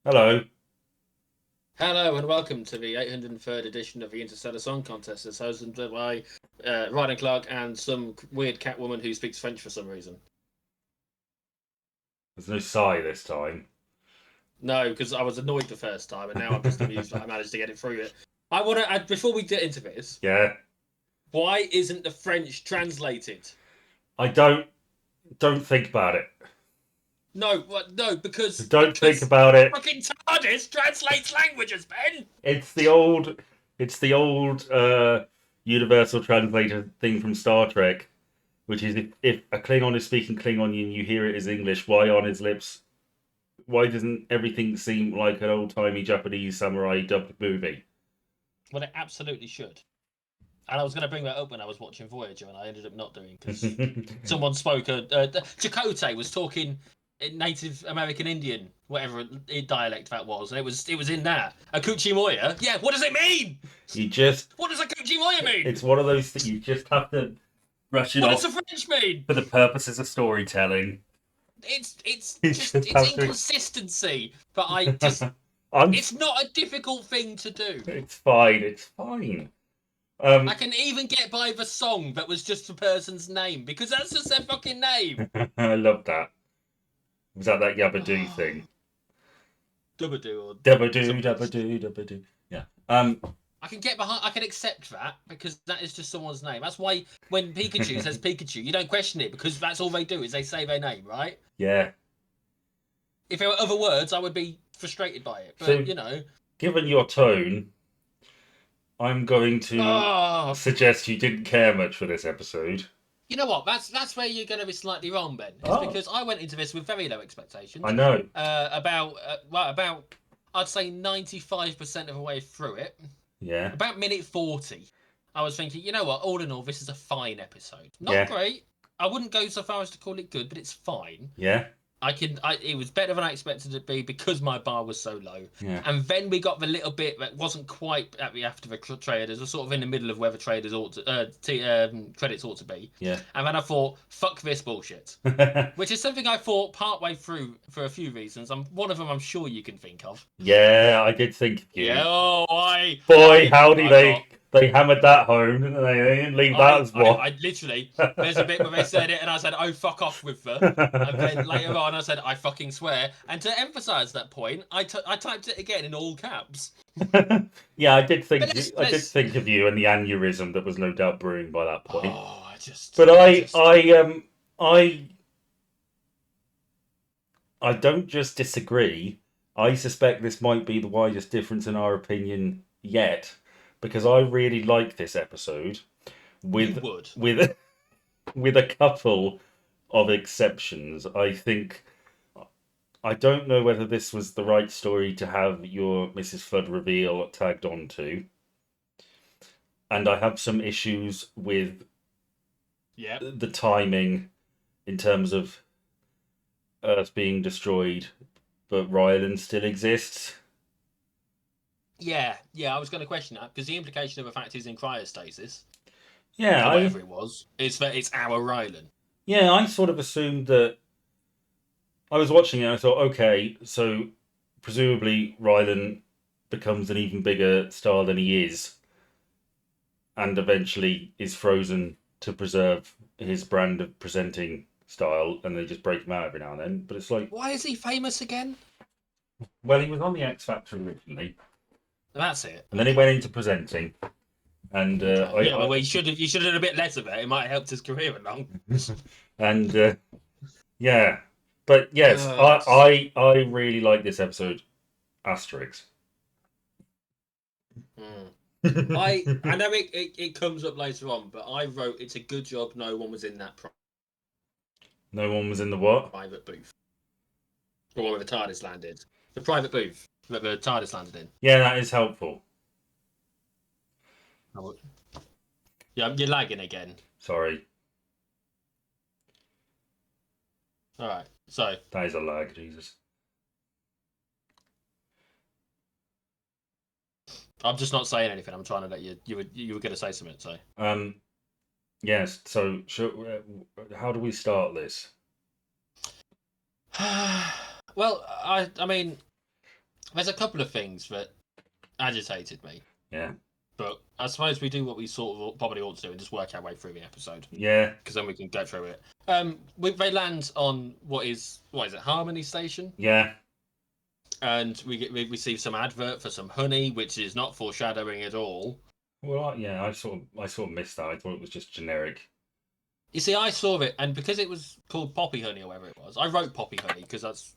Hello. Hello and welcome to the 803rd edition of the Interstellar Song Contest. It's hosted by Ryan Clark and some weird cat woman who speaks French for some reason. There's no sigh this time. No, because I was annoyed the first time, and now I'm just amused that I managed to get it through it. I want to, before we get into this, Yeah. why isn't the French translated? I don't think about it. No, no, because Don't think because about it. fucking TARDIS translates languages, Ben. It's the old universal translator thing from Star Trek, which is if a Klingon is speaking Klingon and you hear it as English, why on his lips why doesn't everything seem like an old timey Japanese samurai dubbed movie? Well, it absolutely should. And I was going to bring that up when I was watching Voyager, and I ended up not doing because someone spoke. Chakotay was talking in Native American Indian, whatever dialect that was, and it was in that. Akuchi Moya. Yeah, what does it mean? you just What does Akuchi Moya mean? it's one of those things you just have to brush it What does off the French mean? for the purposes of storytelling. It's You just just it's have to. inconsistency, but I just I'm. it's not a difficult thing to do. It's fine. It's fine. I Um, can even get by the song that was just the person's name because that's just their fucking name. I love that. Was that Yabba-Doo thing? Dubadoo or Dabba-Doo, something. Dabba-Doo, Dabba-Doo. Yeah. I can get behind. I can accept that because that is just someone's name. That's why when Pikachu says Pikachu, you don't question it because that's all they do is they say their name, right? Yeah. If there were other words, I would be frustrated by it. So, But you know, given your tone, I'm going to oh, suggest you didn't care much for this episode. you know what? That's where you're going to be slightly wrong, Ben. Is Oh, because I went into this with very low I expectations. know. About I'd say 95% of the way through it. Yeah. About minute 40, I was thinking, you know what? All in all, this is a fine episode. Not Yeah. great. I wouldn't go so far as to call it good, but it's fine. Yeah. It was better than I expected it to be because my bar was so low. Yeah. And then we got the little bit that wasn't quite at the after the traders, was sort of in the middle of where the traders credits ought to be. Yeah. And then I thought, fuck this bullshit. Which is something I thought partway through for a few reasons. One of them I'm sure you can think of. Yeah, I did think of Yeah, you. oh, Boy, howdy, I got they hammered that home, didn't they? They didn't leave that as one. I literally, there's a bit where they said it, and I said, "Oh, fuck off with the," and then later on, I said, "I fucking swear." And to emphasise that point, I typed it again in all caps. Yeah, But let's I did let's. think of you and the aneurysm that was no doubt brewing by that point. Oh, But I just. I I don't just disagree. I suspect this might be the widest difference in our opinion yet, because I really like this episode You with would. with with a couple of exceptions. I don't know whether this was the right story to have your Mrs. Flood reveal tagged onto, and I have some issues with Yep. the timing in terms of Earth being destroyed, but Ryland still exists. Yeah, yeah. I was going to question that because the implication of the fact he's in cryostasis Yeah, or whatever it was is that it's our Rylan. I sort of assumed that I was watching it and I thought, okay, so presumably Ryland becomes an even bigger star than he is, and eventually is frozen to preserve his brand of presenting style, and they just break him out every now and then. But it's like, Why is he famous again? well, he was on the X Factor originally, That's it. and then he went Okay. into presenting, and Okay. Yeah. Well, you should have done a bit less of it. It might have helped his career along. and yeah, but yes, It's I really like this episode. Asterix. Mm. No I know it comes up later on, but I wrote it's a good job no one was in that one was in the what? private booth. The one where the TARDIS landed. The private booth that the TARDIS landed in. Yeah, that is helpful. Oh, yeah, you're lagging again. Sorry, All right. So that is a lag, Jesus. I'm just not saying anything. I'm trying to let you. You were going to say something. So. Um, yes. So, how do we start this? Well, I mean, There's a couple of things that agitated me, Yeah. but I suppose we do what we sort of probably ought to do and just work our way through the episode Yeah. because then we can go through it. They land on what is it, Harmony Station, Yeah. and we receive some advert for some honey, which is not foreshadowing at all. Well, yeah, I sort of missed that. I thought it was just generic. You see, I saw it, and because it was called Poppy Honey or whatever it was, I wrote Poppy Honey because that's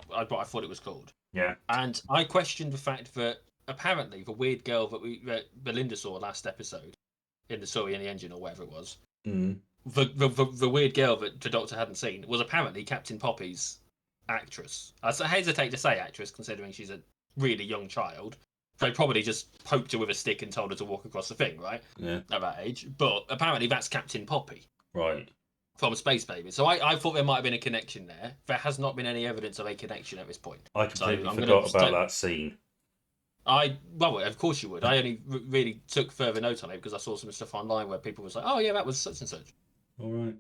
what I thought it was called. Yeah. And I questioned the fact that apparently the weird girl that Belinda saw last episode in the story in the engine or whatever it was, Mm. the weird girl that the Doctor hadn't seen was apparently Captain Poppy's actress. I hesitate to say actress considering she's a really young child. They probably just poked her with a stick and told her to walk across the thing, right? Yeah. At that age. But apparently that's Captain Poppy Right. from Space Baby. So I thought there might have been a connection there. There has not been any evidence of a connection at this point. I So completely I'm forgot gonna about that scene. well, of course you would. I only really took further note on it because I saw some stuff online where people was like, "Oh yeah, that was such and such." All right.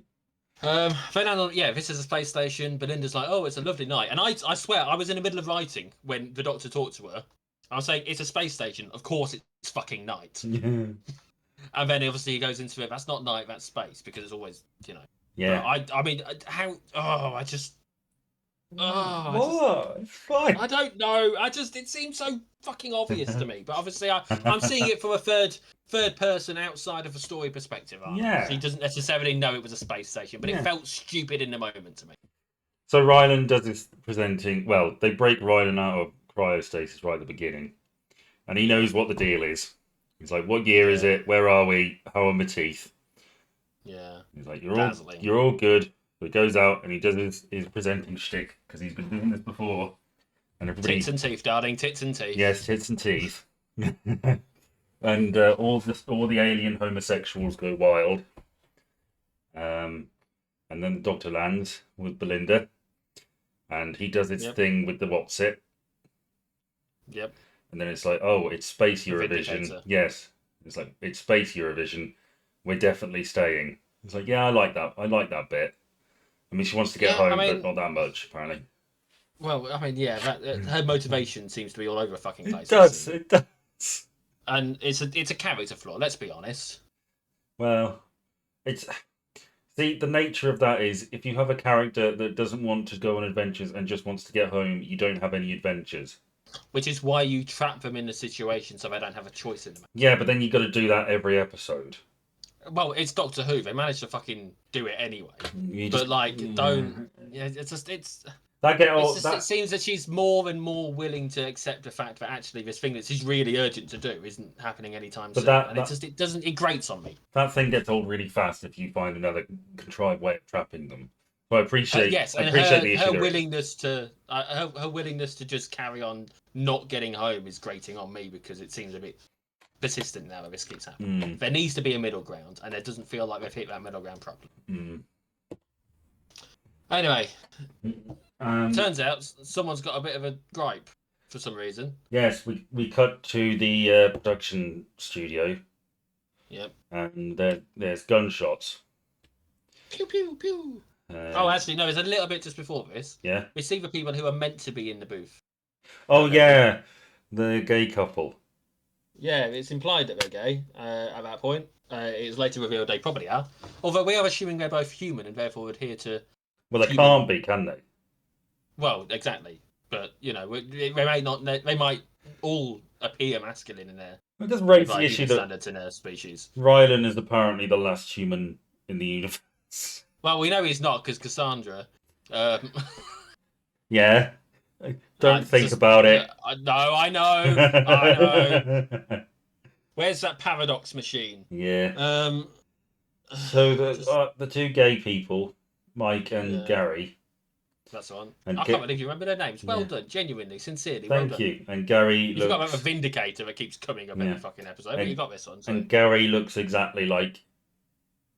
Yeah, this is a space station. Belinda's like, "Oh, it's a lovely night," and I swear I was in the middle of writing when the Doctor talked to her. I was saying, "It's a space station. Of course, it's fucking night." Yeah. And then obviously he goes into it. That's not night. That's space because it's always, you know. Yeah. But I mean, how? Oh, What? It's fine. I don't know. It seems so fucking obvious to me. But obviously, I'm seeing it from a third person outside of a story perspective. Yeah. So he doesn't necessarily know it was a space station, but Yeah. it felt stupid in the moment to me. So Ryland does this presenting. Well, they break Ryland out of cryostasis right at the beginning, and he knows what the deal is. He's like, "What year is Yeah. it? Where are we? How are my teeth?" Yeah. He's like, Dazzling. you're all good." So he goes out and he does his presenting shtick because he's been doing this before, and everybody, Tits and teeth, darling. Tits and teeth. yes, tits and teeth, and all the alien homosexuals go wild. And then the Doctor lands with Belinda, and he does its Yep. thing with the what's it, Yep. and then it's like, oh, it's space The Eurovision. Vindicator. Yes, it's like it's space Eurovision. We're definitely staying. It's like, yeah, I like that. I like that bit. I mean, she wants to get Yeah, home, I mean- but not that much, apparently. Well, I mean, yeah, her motivation seems to be all over the fucking place. It does. And it's a character flaw. Let's be honest. Well, it's see the nature of that is if you have a character that doesn't want to go on adventures and just wants to get home, you don't have any adventures. Which is why you trap them in the situation so they don't have a choice in them. Yeah, but then you got to do that every episode. Well, it's Doctor Who. They managed to fucking do it anyway. You But just like, don't. Yeah, it's just that get all it's just, that. it seems that she's more and more willing to accept the fact that actually this thing that she's really urgent to do isn't happening anytime But soon. that- And that- it grates on me. That thing gets old really fast if you find another contrived way of trapping them. So I appreciate. Yes, I and appreciate the issue. her there is. willingness to her willingness to just carry on not getting home is grating on me because it seems a bit persistent now that this keeps happening. Mm, There needs to be a middle ground, and it doesn't feel like they've hit that middle ground properly. mm. Anyway, Um, turns out someone's got a bit of a gripe for some reason. yes, we cut to the production studio, Yep. and there's gunshots. Pew pew pew. Uh, Oh, actually, no. There's a little bit just before this. yeah. We see the people who are meant to be in the booth. Oh yeah, the gay couple. Yeah, it's implied that they're gay at that point. It is later revealed they probably are. Although we are assuming they're both human and therefore adhere to. Well, they Human. can't be, can they? Well, exactly. But you know, they may not. They might all appear masculine in their It doesn't raise the like, issue human that standards in their species. Rylan is apparently the last human in the universe. Well, we know he's not because Cassandra. Yeah. Don't think just- about it. No, I know. I know. Where's that paradox machine? Yeah. So just- the two gay people, Mike and Yeah. Gary. That's the one. And I Ga- can't believe you remember their names. Well Yeah. done, genuinely, sincerely. Well Thank done. you. And Gary You forgot about looks the Vindicator that keeps coming up Yeah. every fucking episode, but And- you got this one. So. and Gary looks exactly like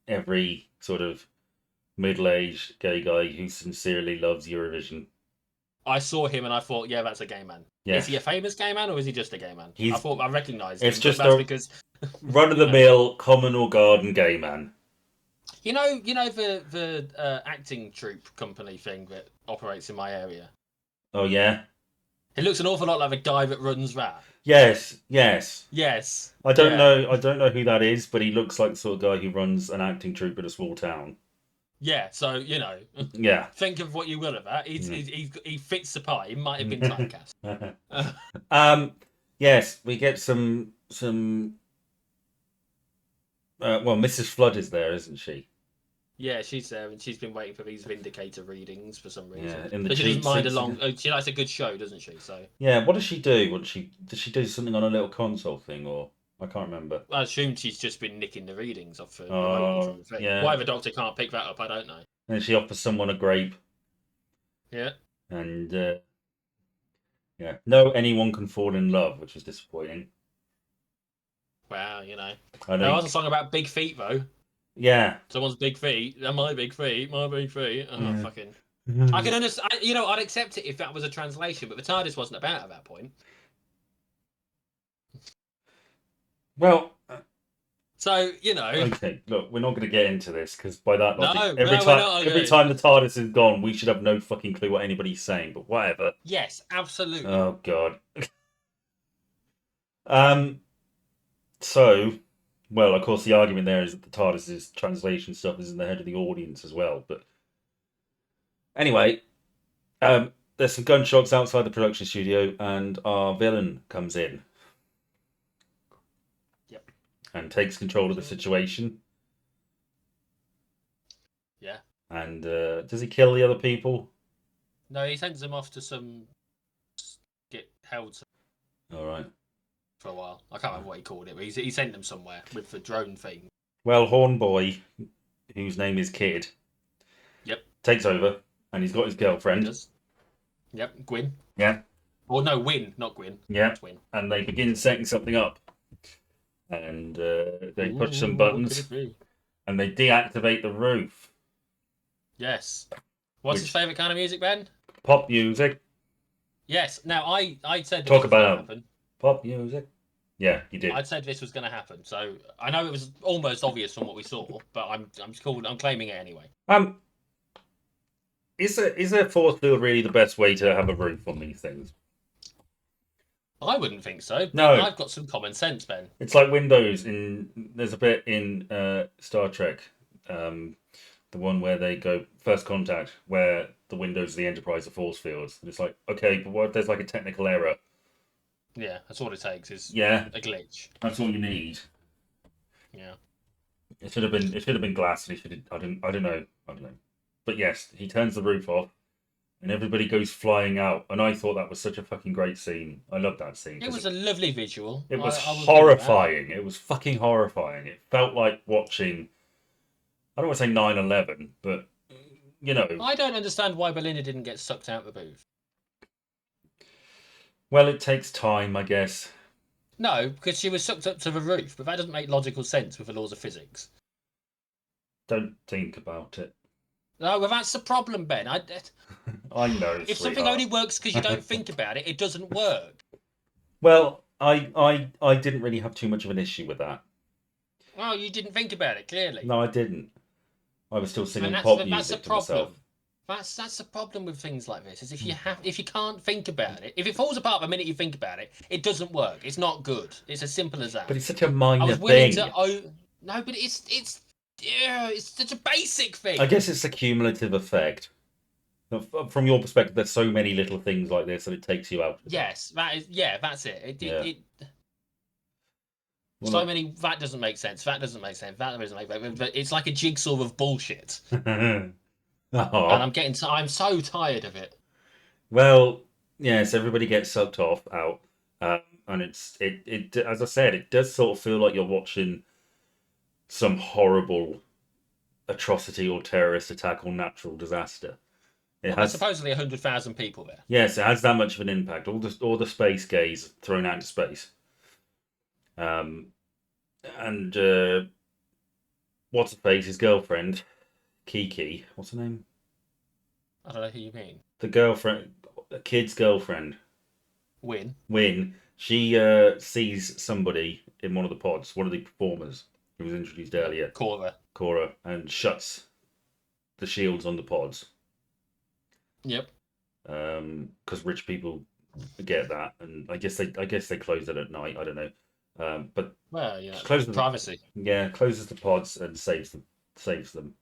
every sort of middle-aged gay guy who sincerely loves Eurovision. I saw him and I thought, yeah, that's a gay man. Yeah. Is he a famous gay man or is he just a gay man? I He's- thought I recognised him. it's but just that's a- because Run-of-the-mill, common or garden gay man. you know the acting troupe company thing that operates in my area. Oh yeah. He looks an awful lot like the guy that runs that. Yes, yes. Yes. I don't Yeah. know. I don't know who that is, but he looks like the sort of guy who runs an acting troupe in a small town. Yeah. So Yeah. think of what you will of that. Mm. He fits the part. He might have been typecast. um. Yes, we get some. Well, Mrs. Flood is there, isn't she? Yeah, she's there, and she's been waiting for these Vindicator readings for some Yeah, reason. in the But she cheap doesn't mind a suits long. again. She likes a good show, doesn't she? So Yeah. What does she do? Does she do something on a little console thing, or I can't remember. I assume she's just been nicking the readings off remotely Oh, from the thing. yeah. Why the doctor can't pick that up, I don't know. And she offers someone a grape, Yeah. and yeah, no, anyone can fall in love, which is disappointing. Wow, I There was a think, song about big feet though. yeah, Someone's big feet. My big feet. My big feet. Oh, yeah. fucking. I can understand. I'd accept it if that was a translation, but the TARDIS wasn't about at that point. Well, So okay. Look, we're not going to get into this because by that logic, no, no, we're not. every Okay. time the TARDIS is gone, we should have no fucking clue what anybody's saying. But whatever. Yes, absolutely. Oh God. Um. So, well, of course, the argument there is that the TARDIS's translation stuff is in the head of the audience as well. But anyway, there's some gunshots outside the production studio, and our villain comes in Yep. and takes control of the situation. Yeah. And does he kill the other people? No, he sends them off to some get held All right. for a while. I can't remember what he called it, but he sent them somewhere with the drone thing. Well, Hornboy, whose name is Kid, Yep. takes over, and he's got his He girlfriend. does. Yep. Gwyn. Yeah. Or no, Win, not Gwyn. Yeah. Twin. And they begin setting something up. And they push some What could buttons, it be? and they deactivate the roof. Yes. What's his Which favourite kind of music, Ben? pop music. Yes. Now I said Talk this was going to about happen. pop music. Yeah, you did. I'd said this was going to happen, so I know it was almost obvious from what we saw, but I'm claiming it anyway. Is a force field really the best way to have a roof on these things? I wouldn't think so, but No. I've got some common sense, Ben. It's like Windows there's a bit in Star Trek, the one where they go First Contact, where the Windows of the Enterprise are force fields. And it's like, okay, but what if there's like a technical error? Yeah, that's all it takes is Yeah, a glitch. that's all you need. Yeah. It should have been glass, and I don't know. But yes, he turns the roof off, and everybody goes flying out. And I thought that was such a fucking great scene. I love that scene. It was a lovely visual. It was I will give it that. horrifying. It was fucking horrifying. It felt like watching. I don't want to say 9/11, but I don't understand why Belinda didn't get sucked out the booth. well, it takes time, I guess. No, because she was sucked up to the roof, but that doesn't make logical sense with the laws of physics. Don't think about it. No, well, that's the problem, Ben. I know. If something only works because you don't think about it, it doesn't work. Well, I didn't really have too much of an issue with that. Well, you didn't think about it, clearly. No, I didn't. I was still singing And pop that's music the to myself. problem. That's the problem with things like this. Is if you can't think about it, if it falls apart the minute you think about it, it doesn't work. It's not good. It's as simple as that. But it's such a I minor was willing thing. to. No, but it's such a basic thing. I guess it's a cumulative effect. From your perspective, there's so many little things like this that it takes you out. Yes, that is. Yeah, that's it. Well, So many. That doesn't make sense. That doesn't make sense. That doesn't make sense. But it's like a jigsaw of bullshit. And I'm so tired of it. Well, yes, everybody gets sucked out, and it as I said, it does sort of feel like you're watching some horrible atrocity or terrorist attack or natural disaster. It Well, has there's supposedly 100,000 people there. Yes, it has that much of an impact. All the space gaze thrown out into space. And what's her face? His girlfriend, Kiki. What's her name? I don't know who you mean. The girlfriend, the kid's girlfriend, Win. She sees somebody in one of the pods, one of the performers who was introduced earlier, Cora, and shuts the shields on the pods. Yep. Because rich people I get that, and I guess they close it at night. I don't know, but Well, you know, closes the privacy. yeah closes the pods and saves them.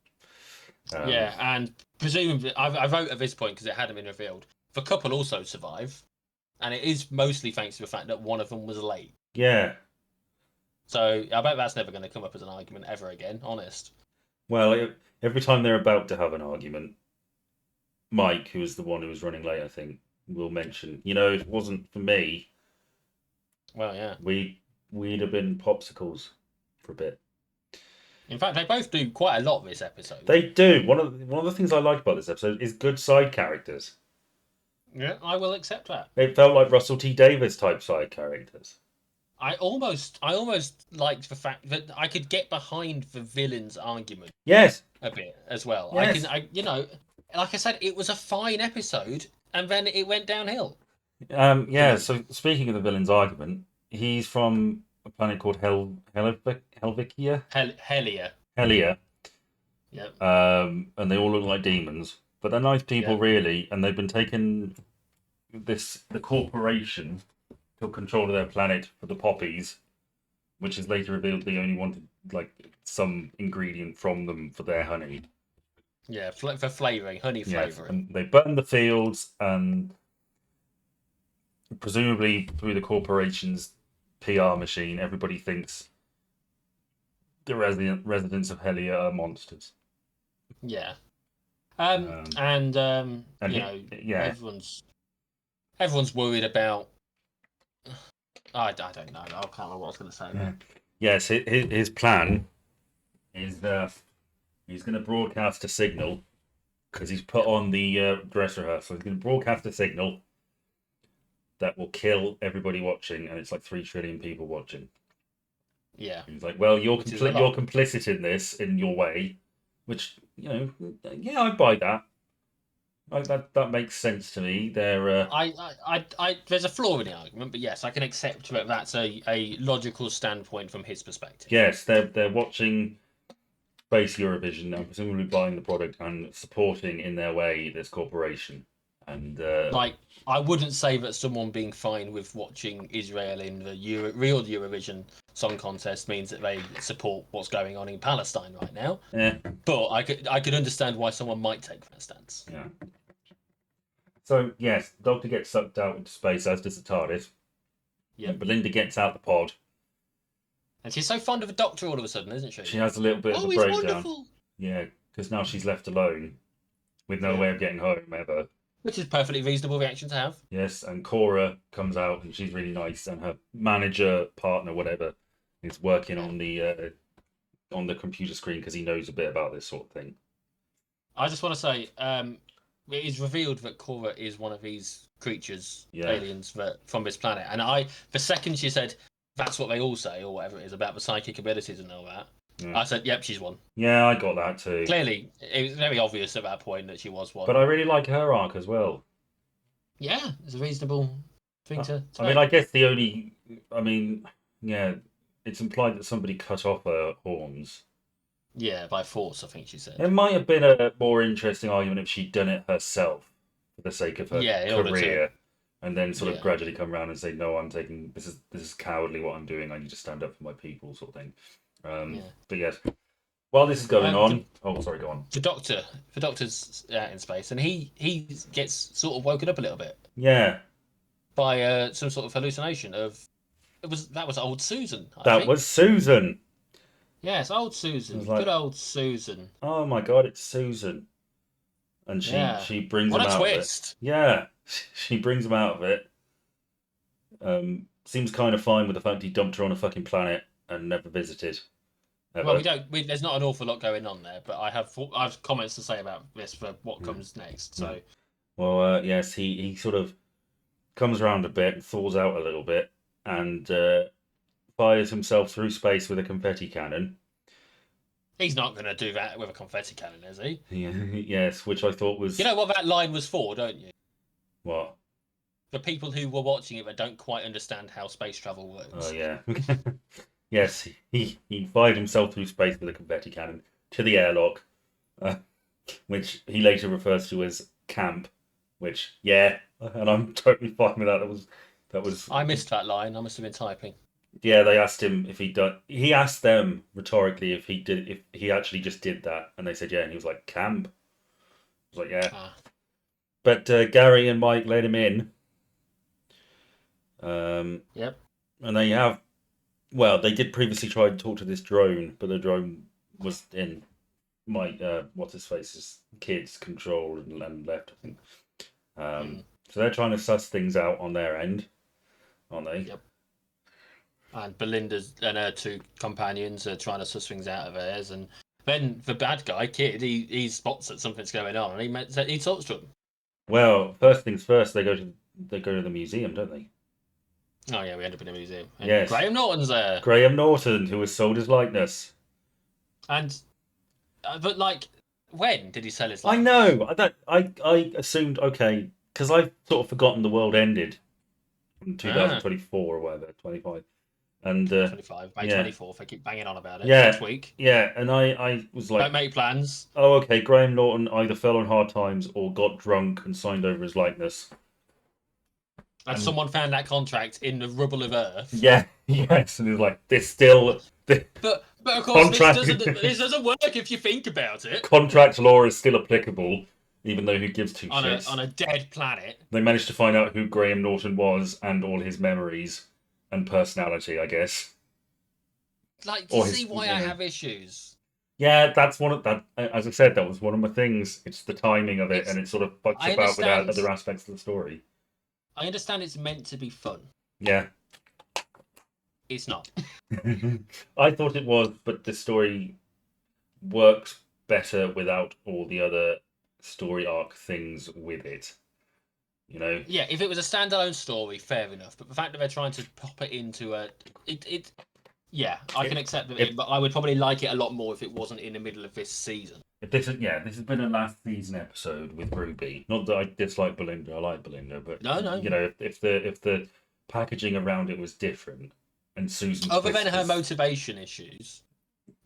Um, Yeah, and presumably, I wrote at this point because it hadn't been revealed. The couple also survive, and it is mostly thanks to the fact that one of them was late. yeah, So I bet that's never going to come up as an argument ever again. Honest. well, every time they're about to have an argument, Mike, who was the one who was running late, I think, will mention, if it wasn't for me, Well, yeah. we we'd have been popsicles for a bit. In fact, they both do quite a lot this episode. They do. One of the things I like about this episode is good side characters. Yeah, I will accept that. It felt like Russell T Davies type side characters. I almost liked the fact that I could get behind the villain's argument Yes, a bit as well. yes. Like I said, it was a fine episode, and then it went downhill for Yeah. me. So speaking of the villain's argument, he's from a planet called Helvikia, Hellier. Helia, Yep. and they all look like demons, but they're nice people, Yep. really. And they've been taken the corporation took control of their planet for the poppies, which is later revealed they only wanted like some ingredient from them for their honey. Yeah, for flavouring, honey Yes, flavouring. and they burn the fields, and presumably through the corporation's PR machine, everybody thinks the residents of Helia are monsters. Yeah. Um, and yeah, everyone's worried about. I don't know. I can't remember what I was going to say yeah. there. Yes, his plan is he's going to broadcast a signal because he's put Yep. on the dress rehearsal. He's going to broadcast a signal that will kill everybody watching, and it's like 3 trillion people watching. Yeah. He's like, well, you're Which is a you're lot. complicit in this in your way, which yeah, I buy that. That makes sense to me. They're There's a flaw in the argument, but yes, I can accept that that's a logical standpoint from his perspective. yes, they're watching Space Eurovision and presumably buying the product and supporting in their way this corporation. And Like, I wouldn't say that someone being fine with watching Israel in the real Eurovision Song Contest means that they support what's going on in Palestine right now. yeah, But I could understand why someone might take that stance. yeah. So yes, the Doctor gets sucked out into space, as does the TARDIS. Yep. And Belinda gets out the pod. And she's so fond of a doctor all of a sudden, isn't she? She has a little bit of Oh, a he's breakdown. wonderful. Yeah, because now she's left alone with no way of getting home ever. Which is perfectly reasonable reaction to have. Yes, and Cora comes out and she's really nice, and her manager, partner, whatever, is working on the computer screen because he knows a bit about this sort of thing. I just want to say, it is revealed that Cora is one of these creatures, Yeah. aliens from this planet. And the second she said, that's what they all say, or whatever it is, about the psychic abilities and all that, Yeah. I said, yep, she's one. Yeah, I got that too. Clearly, it was very obvious at that point that she was one. But I really like her arc as well. Yeah, it's a reasonable thing to I mean, I guess yeah, it's implied that somebody cut off her horns. Yeah, by force, I think she said. It might have been a more interesting argument if she'd done it herself for the sake of her Yeah, in order career, and then sort of Yeah. gradually come around and say, "No, I'm taking this is cowardly what I'm doing. I need to stand up for my people," sort of thing. Yeah. But yes, while this is going on, the- oh, sorry, go on. The doctor's out in space, and he gets sort of woken up a little bit Yeah, by some sort of hallucination of that was old Susan. I that think. was Susan. Yes, old Susan. was like- Good old Susan. Oh my God, it's Susan, and Yeah. she brings What him a out of it. twist! Yeah, she brings him out of it. Seems kind of fine with the fact he dumped her on a fucking planet and never visited. Ever. Well, there's not an awful lot going on there, but I have comments to say about this for what comes next. So, Well, yes, he sort of comes around a bit, thaws out a little bit, and fires himself through space with a confetti cannon. he's not going to do that with a confetti cannon, is he? Yeah, yes, which I thought was You know what that line was for, don't you? what? For people who were watching it but don't quite understand how space travel works. Oh yeah. Yes, he fired himself through space with a confetti cannon to the airlock, which he later refers to as camp. Which, yeah, and I'm totally fine with that. That was I missed that line. I must have been typing. yeah. They asked him if he done. He asked them rhetorically if he actually just did that, and they said yeah, and he was like camp. I was like yeah, Ah, but Gary and Mike let him in, um, yep. and they have well, they did previously try to talk to this drone, but the drone was in Mike what's his face's kids' control and left. I think. Mm, So they're trying to suss things out on their end, aren't they? yep. And Belinda's and her two companions are trying to suss things out of hers, and then the bad guy, Kid, he spots that something's going on, and he talks to him. Well, first things first, they go to the museum, don't they? Oh yeah, we end up in a museum, and Yes, Graham Norton's there, Graham Norton, who was sold his likeness. and but like, when did he sell his I likeness? know. I assumed okay because I've sort of forgotten the world ended in Ah, 2024 or whatever, 25, and 2025, May yeah, 24th. I keep banging on about it. Next yeah, week. yeah, and I was Don't like, make plans. oh okay, Graham Norton either fell on hard times or got drunk and signed over his likeness, And and someone found that contract in the rubble of Earth. yeah, yes, and he was like, there's still the But of course contract. this doesn't work if you think about it. Contract law is still applicable, even though who gives two On shits. a dead planet. They managed to find out who Graham Norton was and all his memories and personality, I guess, Like, do you or see his, why I have issues? Yeah, that's one of that. As I said, that was one of my things. It's the timing of it, and It's it sort of fucks I about with understand other aspects of the story. I understand it's meant to be fun. Yeah, It's not. I thought it was, but the story works better without all the other story arc things with it. You know? Yeah, if it was a standalone story, fair enough. But the fact that they're trying to pop it into a it yeah, I If can accept if it, but I would probably like it a lot more if it wasn't in the middle of this season. if this is yeah, this has been a last season episode with Ruby. Not that I dislike Belinda, I like Belinda, but No, you no. know, if the packaging around it was different and Susan's Other than twist her was motivation issues,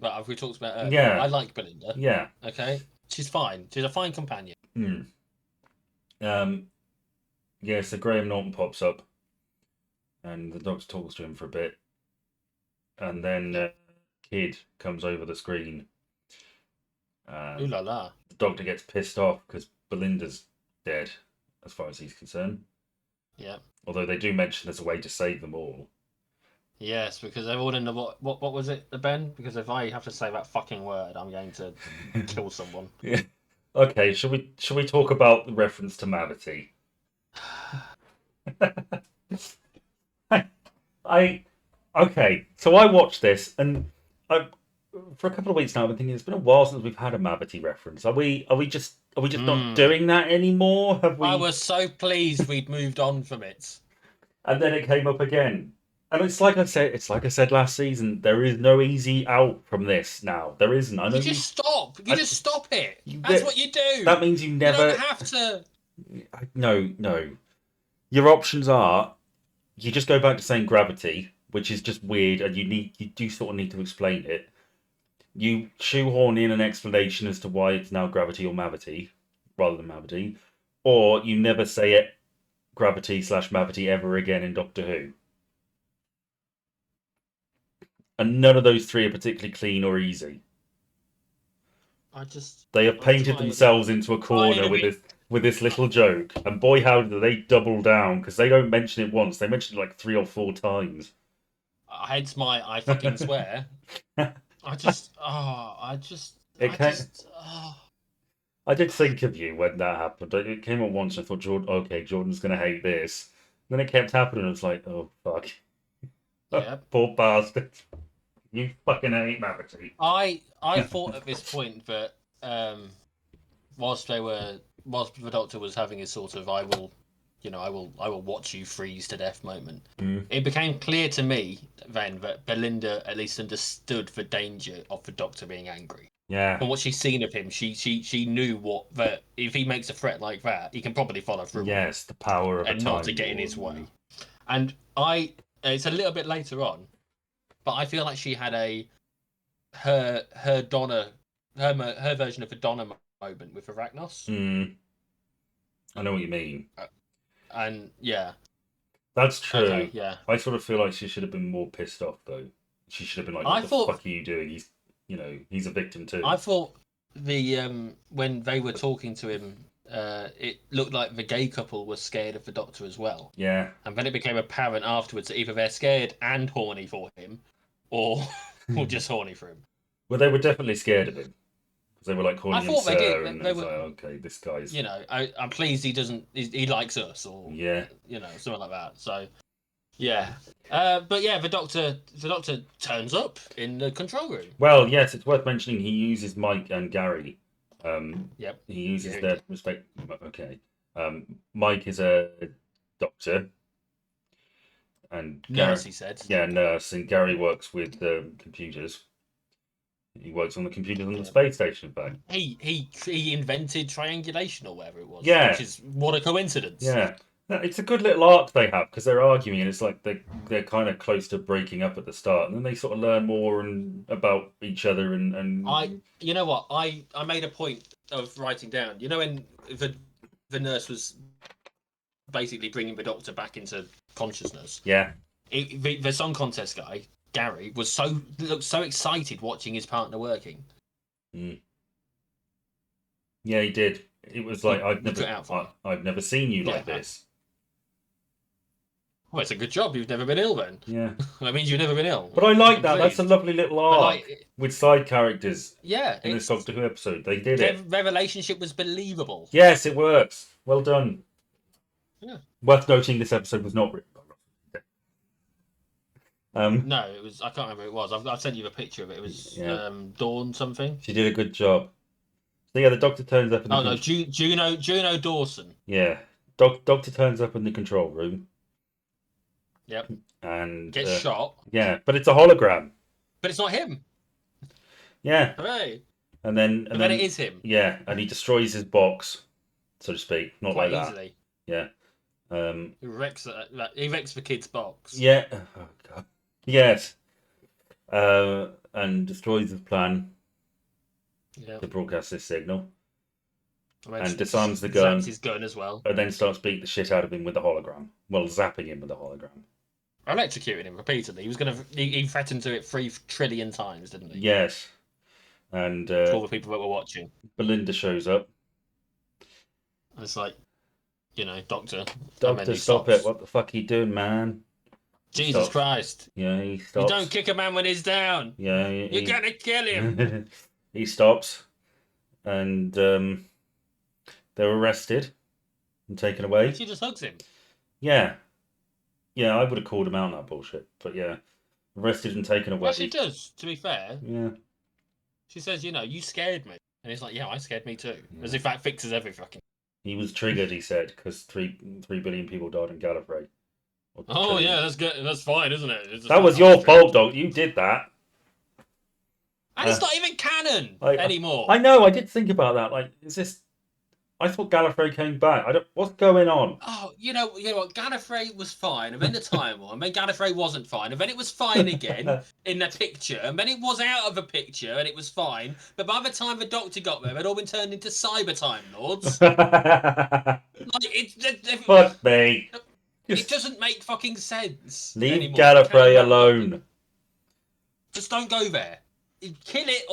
that we talked about earlier, I yeah, like Belinda. yeah. Okay, she's fine. She's a fine companion. Hmm. Um yeah, so Graham Norton pops up and the doctor talks to him for a bit and then Yep. Kid comes over the screen Ooh and la la. the doctor gets pissed off because Belinda's dead as far as he's concerned. Yep. Although they do mention there's a way to save them all. Yes, because they're all in the what was it, the Ben? Because if I have to say that fucking word, I'm going to kill someone. Yeah. Okay, should we talk about the reference to mavity? I okay, so I watched this and I for a couple of weeks now I've been thinking it's been a while since we've had a mavity reference. Are we just not Hmm. doing that anymore? Have I we was so pleased we'd moved on from it. and then it came up again. And it's like I said last season, there is no easy out from this now. There isn't. I know You just stop. You I, just stop it. you That's what you do. that means you You don't never have to. no, no. Your options are you just go back to saying gravity, which is just weird, and you do sort of need to explain it. You shoehorn in an explanation as to why it's now gravity or mavity rather than mavity, or you never say it gravity slash mavity ever again in Doctor Who. And none of those three are particularly clean or easy. I just. They have I'm painted trying. themselves into a Trying corner to with be. this little joke, and boy, how do they double down because they don't mention it once; they mention it like 3 or 4 times. Hence my I fucking swear. I just. Oh, It I can just. Oh. I did think of you when that happened. It came on once, and I thought, Jordan, okay, Jordan's gonna hate this. Then it kept happening, and I was like, oh fuck, Yeah. poor bastard, you fucking hate Mavity. I thought at this point that whilst the Doctor was having his sort of I will watch you freeze to death moment. Mm. It became clear to me then that Belinda at least understood the danger of the Doctor being angry. Yeah, From what she's seen of him, she knew what that if he makes a threat like that, he can probably follow through on it yes, the power of a and not to time get in lord. his way. And it's a little bit later on, but I feel like she had her Donna her version of the Donna moment with Arachnos. Mm, I know what you mean. And yeah, That's okay, true. yeah. I sort of feel like she should have been more pissed off though. She should have been like, "What I the thought fuck are you doing?" He's a victim I too. thought the when they were talking to him, it looked like the gay couple was scared of the Doctor as well. Yeah. And then it became apparent afterwards that either they're scared and horny for him, or or just horny for him. Well, they were definitely scared of him because they were like I calling him thought they did. sir, and They it's were, like, okay, this guy's I'm pleased he doesn't. He likes us, or yeah. something like that. So yeah, but yeah, the doctor turns up in the control room. Well, yes, it's worth mentioning he uses Mike and Gary. Yep. He uses Yeah, he their did. respect. Okay. Mike is a doctor, and Nurse, Gary, he said. yeah, nurse, and Gary works with computers. He works on the computers on the Yeah. space station, in fact. He invented triangulation or whatever it was, which Yeah, is what a coincidence. yeah. No, it's a good little arc they have because they're arguing, and it's like they're kind of close to breaking up at the start, and then they sort of learn more and about each other, and You know what? I made a point of writing down. You know, when the nurse was basically bringing the doctor back into consciousness, yeah, the song contest guy Gary was looked so excited watching his partner working. mm. Yeah, he did. It was like You cut out for me. I've never seen you Yeah. like this. Well, it's a good job you've never been ill then. Yeah. That means you've never been ill. But I like I'm that. That's a pleased. lovely little But arc with side characters yeah, in this it's Doctor Who episode. They did their it. relationship was believable. Yes, it works. Well done. Yeah. Worth noting, this episode was not written by Russell. Um, No, it was. I can't remember who it was. I've sent you a picture of it. It was yeah, Dawn something. she did a good job. So yeah, the Doctor turns up in the Oh no, Juno Dawson. yeah, Doctor turns up in the control room, Yep, and gets shot, yeah, but it's a hologram. but it's not him. Yeah, Hooray! and But then it then is him yeah, and he destroys his box, so to speak. Not like quite that. easily. Yeah. He wrecks the kid's box. Yeah. Oh God. Yes. And destroys the plan Yeah, to broadcast this signal, and eventually disarms the zaps gun, his gun as well, and then starts beating the shit out of him with the hologram. Well, zapping him with the hologram. electrocuting him repeatedly. He threatened to it 3 trillion times, didn't he? Yes. And To all the people that were watching. Belinda shows up. And it's like, Doctor, and then Doctor, he stop it! stops. What the fuck are you doing, man? Jesus Stops. Christ! Yeah, he You stops. don't kick a man when he's down. Yeah, You're gonna kill him. he stops, and they're arrested and taken away. She just hugs him. Yeah, yeah, I would have called him out on that bullshit, but yeah, arrested and taken away. Well, she does. To be fair, Yeah, she says, "You scared me," and he's like, "Yeah, I scared me too." Yeah. As if that fixes every fucking. he was triggered. He said because 3 billion people died in Gallifrey. Or Oh trillion. yeah, that's good. That's fine, isn't it? It's just That like, was oh, your true. fault, dog. You did that. And it's not even canon anymore. I know. I did think about that. Like, is this? I thought Gallifrey came back. I don't. What's going on? Oh, you know what? Gallifrey was fine, and then the Time War, and then Gallifrey wasn't fine, and then it was fine again in the picture, and then it was out of the picture, and it was fine. But by the time the Doctor got there, they'd all been turned into Cyber Time Lords. Like Fuck me. it doesn't make fucking sense. Leave anymore. Gallifrey alone. Just don't go there. Kill it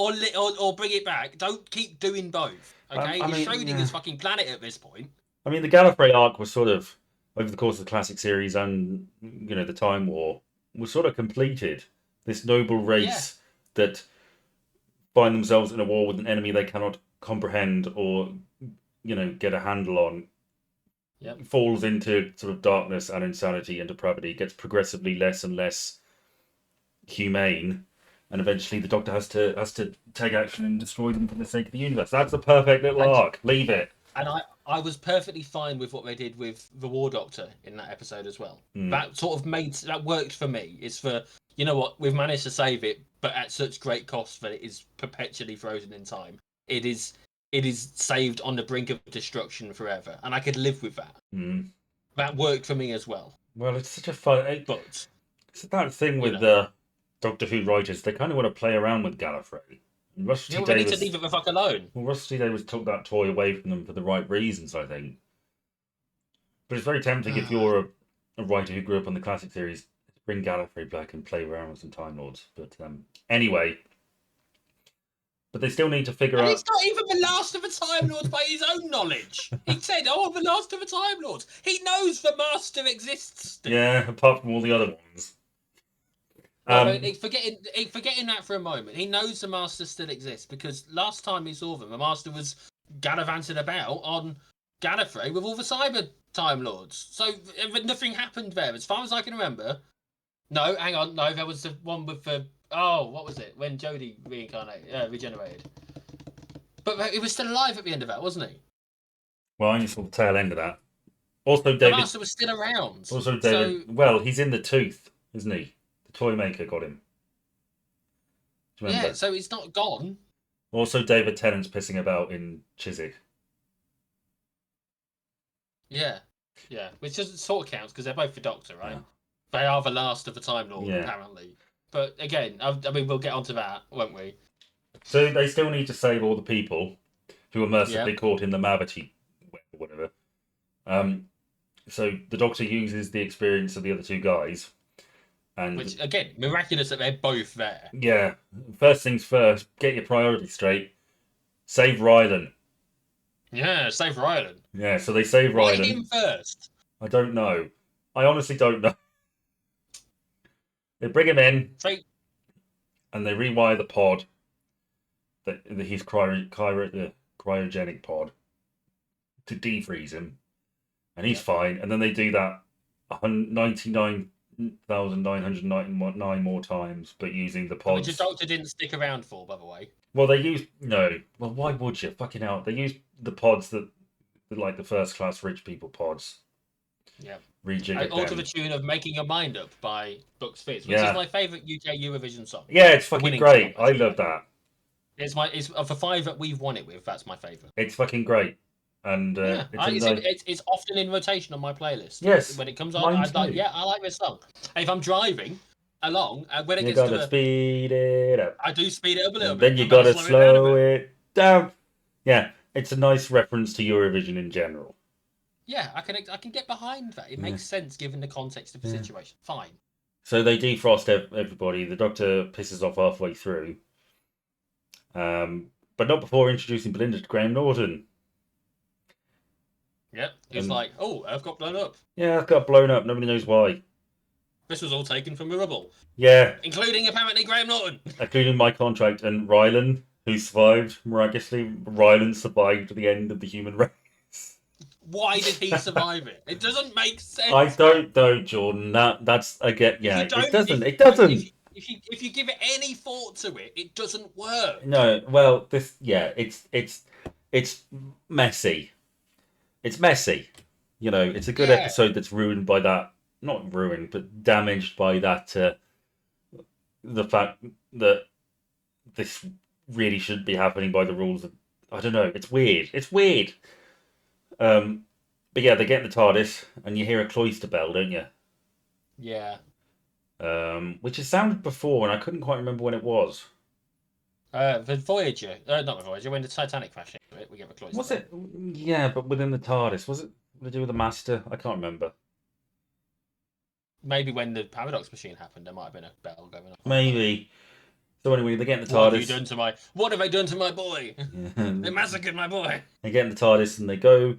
or bring it back. Don't keep doing both. Okay, I mean, it's Schrodinger's fucking planet at this point. I mean, the Gallifrey arc was sort of over the course of the classic series and the Time War was sort of completed. This noble race that find themselves in a war with an enemy they cannot comprehend or get a handle on. Yep. Falls into sort of darkness and insanity and depravity, gets progressively less and less humane, and eventually the Doctor has to take action and destroy them for the sake of the universe. That's a perfect little arc. Leave it. And I was perfectly fine with what they did with the War Doctor in that episode as well. That sort of that worked for me. It's for what, we've managed to save it, but at such great cost that it is perpetually frozen in time. It is saved on the brink of destruction forever, and I could live with that. That worked for me as well. Well, it's such a fun. But it's that thing with the Doctor Who writers. They kind of want to play around with Gallifrey. Rusty they need Davis. to leave it the fuck alone. Well, Rusty Davis took that toy away from them for the right reasons, I think. But it's very tempting if you're a writer who grew up on the classic series to bring Gallifrey back and play around with some Time Lords. But anyway, but they still need to figure And he's out. not even the last of the Time Lords by his own knowledge. He said, "Oh, I'm the last of the Time Lords." He knows the Master exists still. Yeah, apart from all the other ones. Well, but Um, forgetting that for a moment, he knows the Master still exists because last time he saw them, the Master was gallivanting about on Gallifrey with all the Cyber Time Lords. So nothing happened there, as far as I can remember. No, hang on, no, there was the one with the what was it? When Jodie regenerated. But he was still alive at the end of that, wasn't he? well, I only saw the tail end of that. Also, The David. Master was still around. Also, David. So Well, he's in the tooth, isn't he? The toy maker got him. Do you yeah, remember? so it's not gone. Also, David Tennant's pissing about in Chiswick. Yeah, yeah, which doesn't sort of count because they're both the Doctor, right? Yeah. They are the last of the Time Lord, Yeah. apparently. But again, I mean, we'll get onto that, won't we? So they still need to save all the people who were mercifully Yeah. caught in the mavity, whatever. So the Doctor uses the experience of the other two guys, and Which again, miraculous that they're both there. yeah, first things first, get your priorities straight. Save Rylan. Yeah, save Ryland. Yeah, so they save Why Rylan. him first? I don't know. I honestly don't know. They bring him in So and they rewire the pod. His cryogenic pod to defreeze him, and he's yeah. fine. And then they do that 99,999 more times, but using the Which the pods. Doctor didn't stick around for, by the way. Well, they use no. Well, why would you? Fucking hell! They use the pods that like the first class rich people pods. Yeah. Rejig it All to down. the tune of Making Your Mind Up by Bucks Fizz, which Yeah. is my favourite UK Eurovision song. Yeah, it's The fucking winning great. song, I love that. It's of the five that we've won it with, that's my favourite. It's fucking great, and Yeah, it's a nice. it's often in rotation on my playlist. Yes, When it comes on, mine I'd like, too. yeah, I like this song. And if I'm driving along, and when it You gets to gotta speed it up, I do speed it up a little and bit. then you I better gotta slow it down a slow bit. it down. Yeah, it's a nice reference to Eurovision in general. Yeah, I can get behind that. It makes sense given the context of the situation. Fine. So they defrost everybody. The Doctor pisses off halfway through, but not before introducing Belinda to Graham Norton. Yep. He's And like, oh, I've got blown up. yeah, it got blown up. Nobody knows why. This was all taken from the rubble, Yeah, including apparently Graham Norton. including my contract and Rylan, who survived miraculously. Rylan survived the end of the human race. Why did he survive it? It doesn't make sense. I don't know, Jordan. That's again. Yeah, If you don't, it doesn't. if, It doesn't. if you give it any thought to it, it doesn't work. No. Well, it's messy. It's messy. You know, it's a good Yeah. episode that's ruined by that. Not ruined, but damaged by that. The fact that this really shouldn't be happening by the rules. I don't know. It's weird. It's weird. But yeah, they get in the TARDIS, and you hear a cloister bell, don't you? Yeah. Which has sounded before, and I couldn't quite remember when it was. The Voyager, not the Voyager. When the Titanic crashed into it, we get the cloister. Was it? Yeah, but within the TARDIS, was it to do with the Master? I can't remember. Maybe when the paradox machine happened, there might have been a bell going off. Maybe. So anyway, they get in the What have you TARDIS. done to my? What have I done to my boy? They They massacred my boy. get in the TARDIS and they go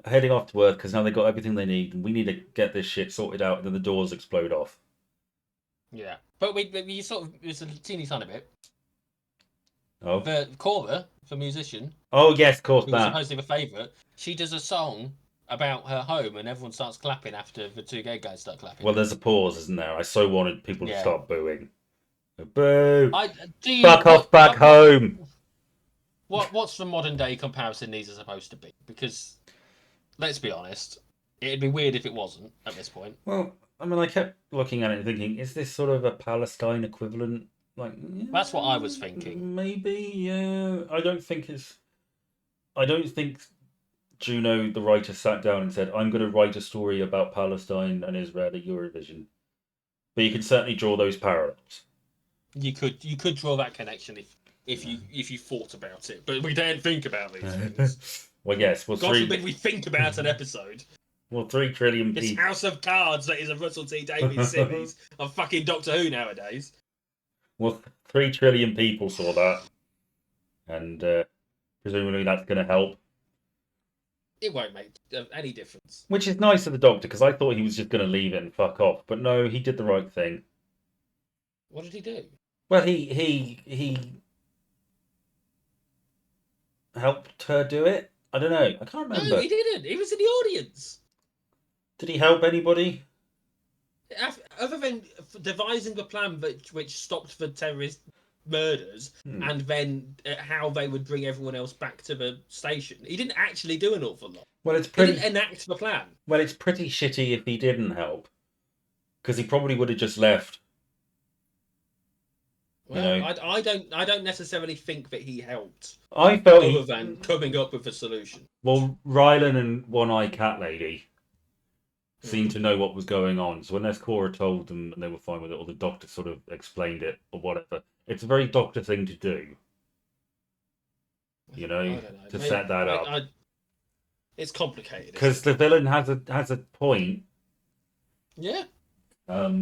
heading off to Earth because now they've got everything they need, and we need to get this shit sorted out. And then the doors explode off. Yeah, but we sort of it's a teeny tiny bit. Oh, The Cora, the musician, oh yes, of course who was that. supposedly the favourite, she does a song about her home, and everyone starts clapping after the two gay guys start clapping. Well, there's a pause, isn't there? I so wanted people to Yeah. start booing. Boo! Do Fuck off back home! What's the modern day comparison these are supposed to be? Because let's be honest, it'd be weird if it wasn't at this point. Well, I mean, I kept looking at it and thinking, is this sort of a Palestine equivalent? Like, That's what I was thinking. Maybe, yeah. I don't think Juno, the writer, sat down and said, I'm going to write a story about Palestine and Israel at Eurovision. But you can certainly draw those parallels. You could draw that connection if you thought about it, but we don't think about these things. Well, yes. Well, God forbid we think about an episode. Well, 3 trillion This people. house of cards that is a Russell T Davies series of fucking Doctor Who nowadays. Well, 3 trillion people saw that, and presumably that's going to help. It won't make any difference. Which is nice of the Doctor because I thought he was just going to leave it and fuck off, but no, he did the right thing. What did he do? Well, he helped her do it. I don't know. I can't No, remember. he didn't. He was in the audience. Did he help anybody? Other than devising a plan which stopped the terrorist murders Hmm. and then how they would bring everyone else back to the station, he didn't actually do an awful lot. Well, it's He didn't pretty. enact the plan. Well, it's pretty shitty if he didn't help, because he probably would have just left. You Well, know, I don't necessarily think that he helped, I felt other he. than coming up with a solution. Well, Rylan and One Eye Cat Lady seemed Mm. to know what was going on. So unless Cora told them and they were fine with it, or the Doctor sort of explained it, or whatever, it's a very Doctor thing to do. You I know, don't know. to set that up. It's complicated, isn't Because it? the villain has a point. Yeah. But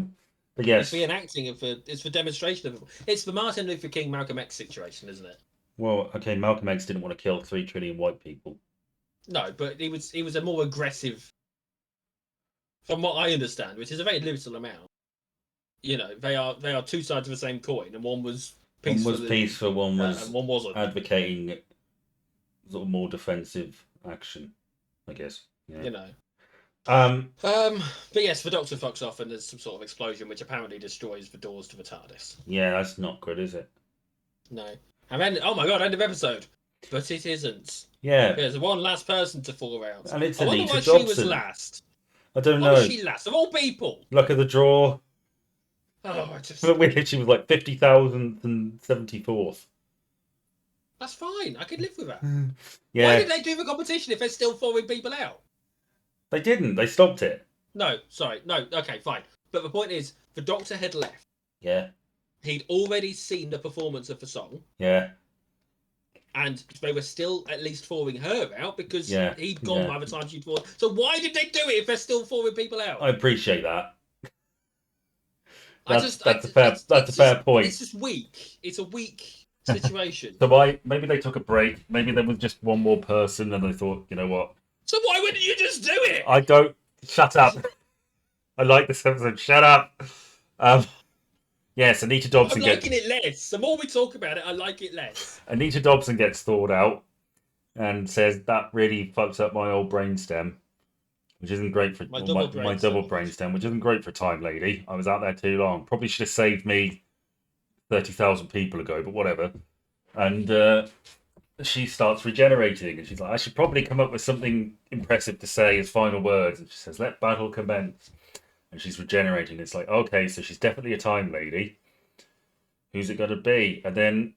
It's yes, the enacting of it's the demonstration of it. It's the Martin Luther King Malcolm X situation, isn't it? well, okay, Malcolm X didn't want to kill 3 trillion white people. No, but he was a more aggressive, from what I understand, which is a very little amount. You know, they are two sides of the same coin, and one was One was peaceful peaceful, one and was one wasn't. advocating sort of more defensive action, I guess. Yeah. You know. Um. But yes, the Doctor fucks off, and there's some sort of explosion which apparently destroys the doors to the TARDIS. Yeah, that's not good, is it? No, and then oh my god, end of episode. But it isn't. Yeah, There's one last person to fall out. and it's I wonder Anita why she was Dobson. last. I don't Why was know. she last of all people? Luck of the draw. Oh, I just But weird, she was like 50,074th. that's fine. I could live with that. Why Yeah, did they do the competition if they're still falling people out? they didn't. They stopped it. No, sorry, no. Okay, fine. But the point is, the Doctor had left. Yeah, He'd already seen the performance of the song, yeah, and they were still at least falling her out because yeah, he'd gone yeah. by the time she'd fallen. So why did they do it if they're still falling people out? I appreciate that. I just, That's a fair point. It's just weak. It's a weak situation. So why? Maybe they took a break. Maybe there was just one more person, and they thought, you know what? So why wouldn't you just do it? I don't. Shut up. I like this episode. Shut up. Yes, Anita I'm Dobson liking it less. The more we talk about it, I like it less. Anita Dobson gets thawed out and says that really fucks up my old brainstem, which isn't great for My well, double my double brainstem. brainstem, which isn't great for Time Lady. I was out there too long. Probably should have saved me 30,000 people ago, but whatever. And she starts regenerating, and she's like, I should probably come up with something impressive to say as final words. And she says, "Let battle commence." And she's regenerating. It's like, okay, so she's definitely a Time Lady. Who's it going to be? And then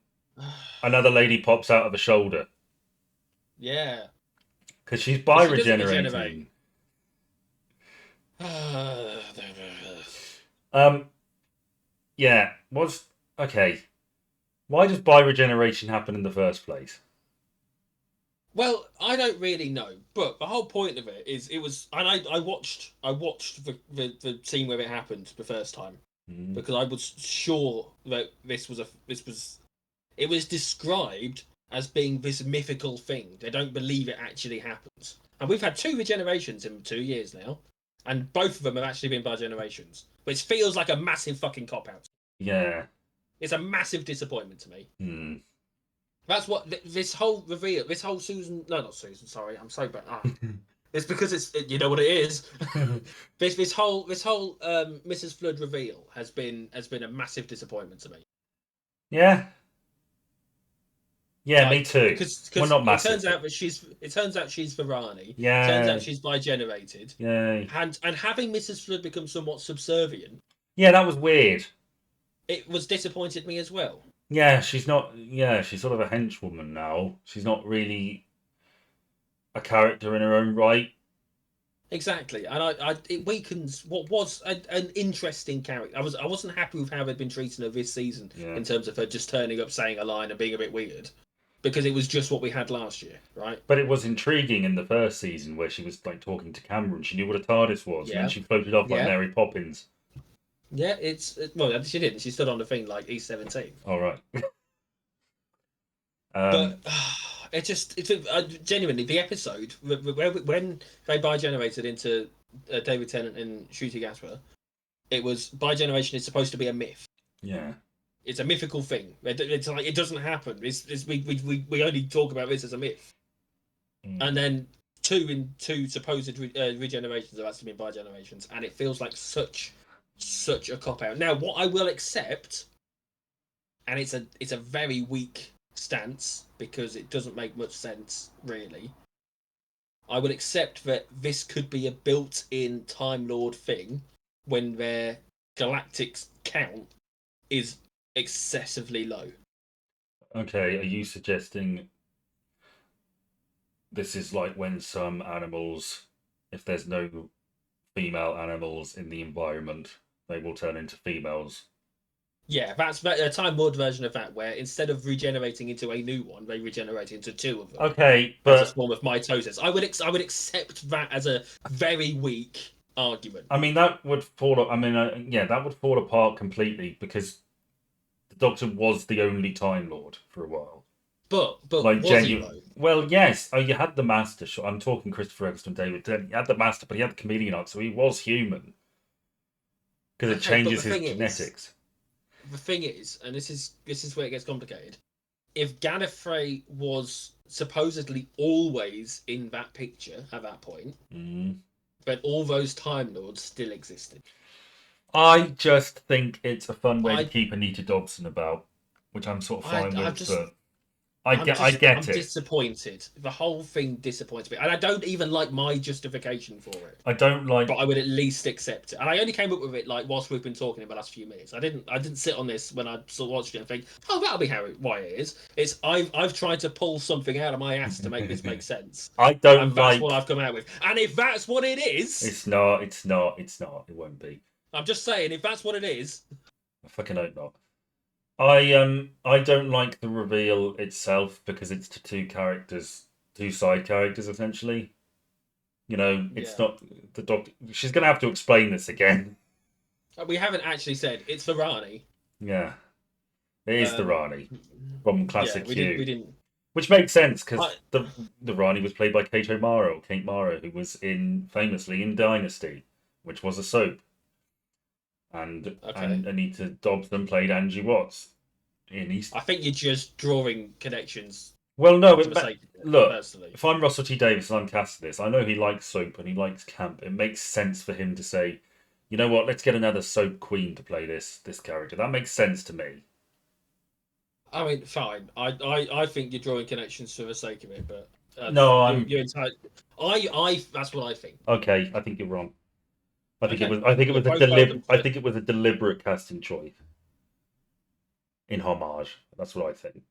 another lady pops out of a shoulder Yeah. because she's But bi she doesn't regenerating. regenerate. Yeah, was okay. Why does bi regeneration happen in the first place? Well, I don't really know, but the whole point of it is it was, and I watched the scene where it happened the first time Mm. because I was sure that it was described as being this mythical thing. They don't believe it actually happens, and we've had 2 regenerations in 2 years now, and both of them have actually been bi-generations, which feels like a massive fucking cop out. Yeah. It's a massive disappointment to me. Hmm. That's what this whole reveal, this whole Susan, no, not Susan. Sorry, I'm so bad. It's because you know what it is. this whole Mrs. Flood reveal has been a massive disappointment to me. Yeah. Yeah, me Like, too. Because Well, not it massive. turns out she's Varani. Yeah. Turns out she's bi-generated. Yay. And having Mrs. Flood become somewhat subservient, Yeah, that was weird. it was disappointed me as well. Yeah, she's not. Yeah, she's sort of a henchwoman now. She's not really a character in her own right. Exactly, and it weakens what was an interesting character. I wasn't happy with how they'd been treating her this season Yeah. in terms of her just turning up, saying a line, and being a bit weird. because it was just what we had last year, right? But it was intriguing in the first season where she was like talking to Cameron. She knew what a TARDIS was, and then Yeah, she floated off like yeah, Mary Poppins. yeah. Well, she didn't. She stood on the thing like E17. All right. Um, But it's genuinely the episode when they bi-generated into David Tennant and Ncuti Gatwa. It was bi-generation is supposed to be a myth. yeah. It's a mythical thing. It's like it doesn't happen. We only talk about this as a myth. Mm. And then two supposed regenerations have actually been bi-generations, and it feels like such a cop out. Now, what I will accept, and it's a very weak stance because it doesn't make much sense really. I would accept that this could be a built-in Time Lord thing when their galactic count is excessively low. Okay, are you suggesting this is like when some animals, if there's no female animals in the environment, they will turn into females? Yeah, that's a Time Lord version of that, where instead of regenerating into a new one, they regenerate into two of them Okay, as a but form of mitosis. I would accept that as a very weak argument. I mean that would fall. I mean, yeah, that would fall apart completely because the Doctor was the only Time Lord for a while. But Like was he genuine. though? Well, yes. Oh, you had the Master. I'm talking Christopher Eccleston, David. Tennant. You had the Master, but he had the chameleon arc, so he was human because it Okay, but changes his genetics. the thing is, and this is where it gets complicated. If Gallifrey was supposedly always in that picture at that point, Mm. but all those Time Lords still existed. I just think it's a fun way to I keep Anita Dobson about, which I'm sort of I fine I'm with. just But I I'm get it. disappointed. The whole thing disappoints me, and I don't even like my justification for it. I don't But like. I would at least accept it. And I only came up with it like whilst we've been talking in the last few minutes. I didn't sit on this when I sort of watched it and think, oh, that'll be why it is. It's I've tried to pull something out of my ass to make this make sense, I and don't that's what like. I've come out with. And if that's what it is, It's not. It's not. It's not. It won't be. I'm just saying, if that's what it is, I fucking hope not. I don't like the reveal itself because it's to two characters, two side characters essentially. You know, it's yeah. not the doctor. She's gonna have to explain this again. We haven't actually said it's the Rani. Yeah, it is the Um, Rani from yeah, Classic we didn't. Q, We didn't. which makes sense I, because the Rani was played by Kate Mara, who was in famously in Dynasty, which was a soap, okay. and Anita Dobson played Angie Watts in East. I think you're just drawing connections Well, no, for the sake of it, look. personally. If I'm Russell T Davies and I'm casting this, I know he likes soap and he likes camp. It makes sense for him to say, you know what, let's get another soap queen to play this character. That makes sense to me. I mean, fine. I think you're drawing connections for the sake of it, but I don't know. No, You're I'm you're entitled. I that's what I think. okay. I think you're wrong. Okay, I think it you're was a both welcome I to. think it was a deliberate casting choice in homage. That's what I think.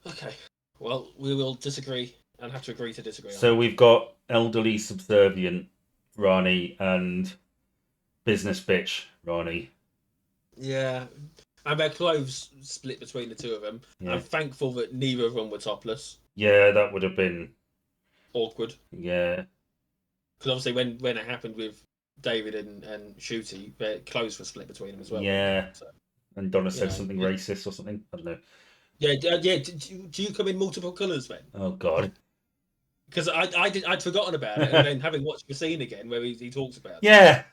Okay, well, we will disagree and have to agree to disagree on So that. we've got elderly subservient Rani and business bitch Rani. Yeah, and their clothes split between the two of them. Yeah, I'm thankful that neither of them were topless. yeah, that would have been Awkward, yeah, because obviously when it happened with David and Shooty, their clothes were split between them as well, weren't they? yeah. So And Donna you said know, something racist or something. I don't know. yeah, yeah. Do you come in multiple colours then? Oh God. Because I'd forgotten about it, and then having watched the scene again where he talks about it. Yeah.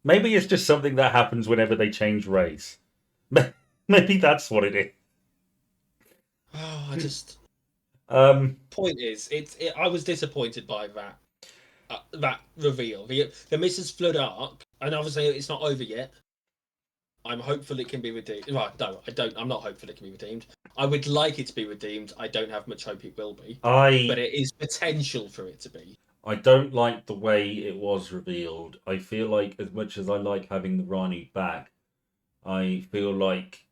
Maybe it's just something that happens whenever they change race. Maybe that's what it is. Oh, I just Um. point is, I was disappointed by that reveal. The Mrs. Flood arc, and obviously it's not over yet. I'm hopeful it can be redeemed. Well, no, I don't. I'm not hopeful it can be redeemed. I would like it to be redeemed. I don't have much hope it will be, but I it is potential for it to be. I don't like the way it was revealed. I feel like as much as I like having the Rani back, I feel like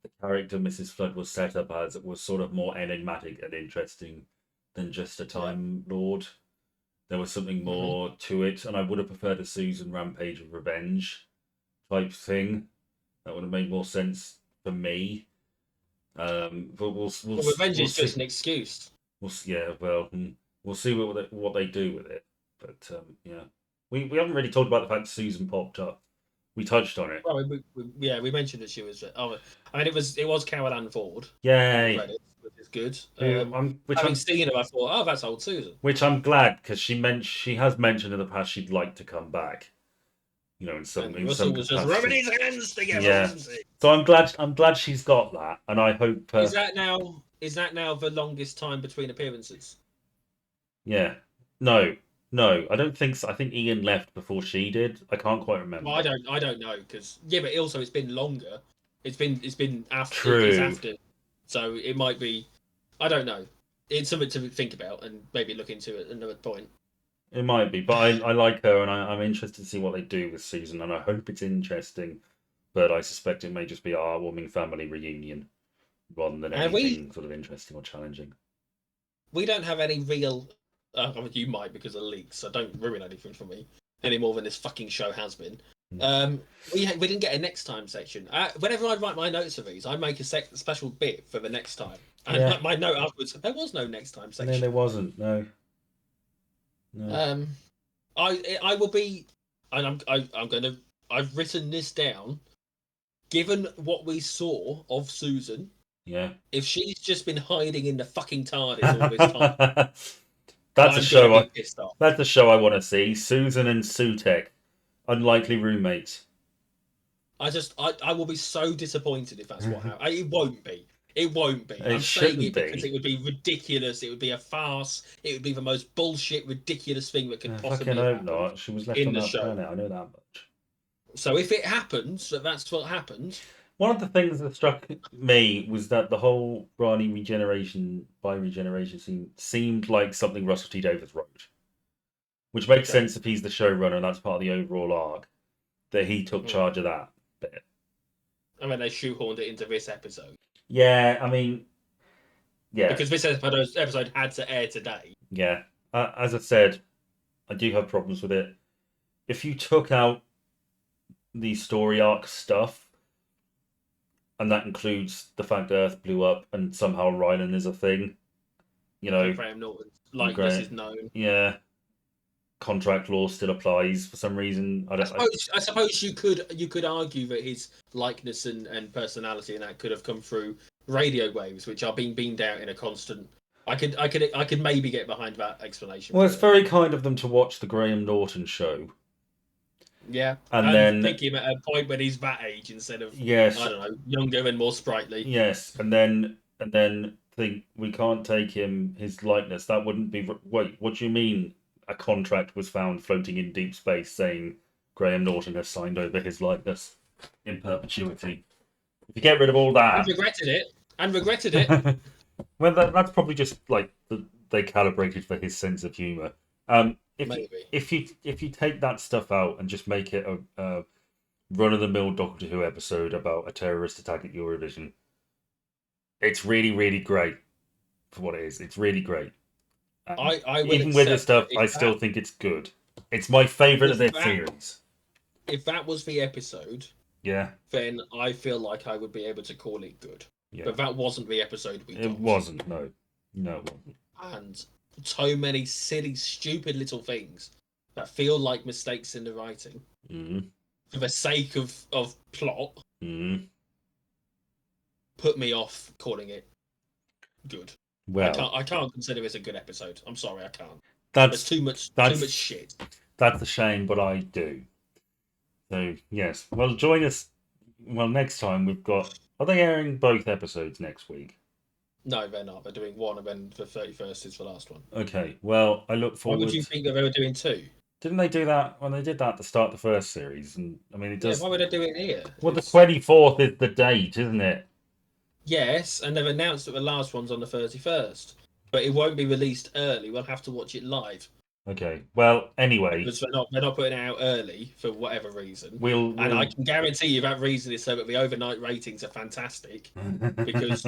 the character Mrs. Flood was set up as it was sort of more enigmatic and interesting than just a Yeah. Time Lord. There was something Hmm. more to it, and I would have preferred a Susan Rampage of Revenge type thing. That would have made more sense for me. But Well, revenge we'll is just see. an excuse. Yeah, well, we'll see what they do with it. But yeah, we haven't really talked about the fact Susan popped up. We touched on it. Well, yeah, we mentioned that she was. Oh, I mean, it was Carol Ann Ford in the Yay! credits, which is good. Who I'm which Having I'm seen her, I thought, oh, that's old Susan. which I'm glad because she has mentioned in the past she'd like to come back. And In some Russell was just rubbing capacity. his hands together, Yeah. wasn't he? So I'm glad she's got that, and I hope. Is that now the longest time between appearances? Yeah. No, no, I don't think so. I think Ian left before she did. I can't quite Well, remember. I don't know because yeah, but also it's been longer. It's been after it's True. after, so it might be. I don't know. It's something to think about and maybe look into at another point. It might be, but I like her, and I'm interested to see what they do with Susan, and I hope it's interesting. But I suspect it may just be a heartwarming family reunion rather than And we anything sort of interesting or challenging. we don't have any real. I mean, you might because of leaks, so don't ruin anything for me any more than this fucking show has been. Um, we didn't get a next time section. Whenever I write my notes of these, I make a special bit for the next time. And Yeah, my note afterwards, there was no next time and then section. there wasn't. No, no. Um, I will be, and I'm gonna. I've written this down. Given what we saw of Susan, Yeah. if she's just been hiding in the fucking TARDIS all this time, That's a I'm gonna show. be pissed off. That's a show I want to see. Susan and Sutek, unlikely roommates. I will be so disappointed if that's what happens. It won't be. It won't be. It I'm saying shouldn't it because be. it would be ridiculous. It would be a farce. It would be the most bullshit, ridiculous thing that could I fucking possibly have hope happened not. She was left in on the that show. planet. I know that much. So if it happens, that's what happens. One of the things that struck me was that the whole Rani regeneration by regeneration seemed like something Russell T Davies wrote, which makes Okay. sense if he's the showrunner and that's part of the overall arc that he took Hmm. charge of that bit. I mean, they shoehorned it into this episode Yeah, I mean, yeah, because this episode had to air today. yeah. As I said, I do have problems with it. If you took out the story arc stuff, and that includes the fact Earth blew up and somehow Rylan is a thing, you So know, Graham Norton's and likeness great, is known. yeah, contract law still applies for some reason. I I don't. suppose I suppose you could argue that his likeness and personality and that could have come through radio waves, which are being beamed out in a constant. I could maybe get behind that explanation Well, it's for it. very kind of them to watch the Graham Norton show, Yeah, and and then pick him at a point when he's that age instead of yes, I don't know younger and more sprightly. yes, and then think we can't take him his likeness. That wouldn't be. Wait, what do you mean? A contract was found floating in deep space saying Graham Norton has signed over his likeness in perpetuity. If you get rid of all And that, regretted it. And regretted it. well, that's probably just like they calibrated for his sense of humor. Maybe. If you take that stuff out and just make it a run of the mill Doctor Who episode about a terrorist attack at Eurovision, it's really great for what it is. It's really great. I will Even with this accept that stuff, I still think it's good. It's my favorite of if their that series. if that was the episode, Yeah, then I feel like I would be able to call it good. yeah. But that wasn't the episode we It got. wasn't. No, no, it wasn't. And so many silly, stupid little things that feel like mistakes in the writing Mm, for the sake of plot mm. put me off calling it good. Well, I can't consider this a good episode. I'm sorry, I can't. There's that's too much shit. that's a shame, but I do. So yes, well, join us. Well, next time we've got. Are they airing both episodes next week? No, they're not. They're doing one, and then the 31st is the last one. Okay. Well, I look Why would forward. you think that they were doing two? Didn't they do that when they did that to start the first series? And I mean, it Yeah, does. why would they do it here? Well, the It's 24th is the date, isn't it? yes, and they've announced that the last one's on the 31st, but it won't be released early. We'll have to watch it live Okay. Well, anyway, because they're not putting it out early for whatever reason. And I we'll. can guarantee you that reason is so that the overnight ratings are fantastic because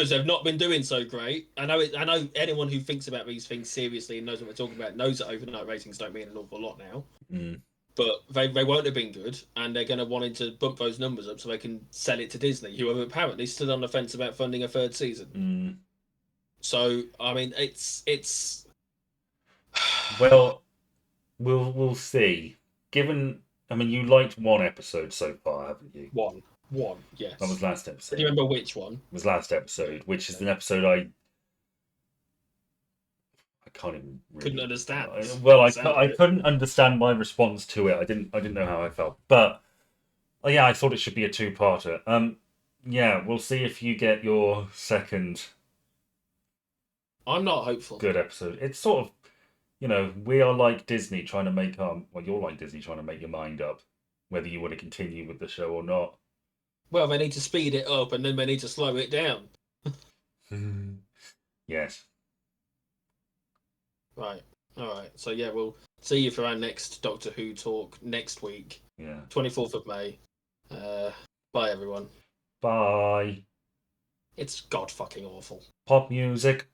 they've not been doing so great. I know anyone who thinks about these things seriously and knows what we're talking about knows that overnight ratings don't mean an awful lot now. Mm. but they won't have been good, and they're going to wanting to bump those numbers up so they can sell it to Disney, who are apparently still on the fence about funding a third season. Mm. So I mean, it's Well, we'll see. Given, I mean, you liked one episode so far, haven't you? one, That was yes. last Do you episode. remember which one? It was last episode, which is an episode I can't even Couldn't really. understand. Well, By the sound of I it. couldn't understand my response to it. I didn't know how I felt, but yeah, I thought it should be a two-parter. Yeah, we'll see if you get your second I'm not hopeful. good episode. It's sort of, we are like Disney trying to make well, you're like Disney trying to make your mind up whether you want to continue with the show or not. Well, they need to speed it up, and then they need to slow it down. Yes. Right. All right. So yeah, we'll see you for our next Doctor Who talk next week, Yeah. 24th of May. Bye everyone. Bye. It's god fucking awful. Pop music.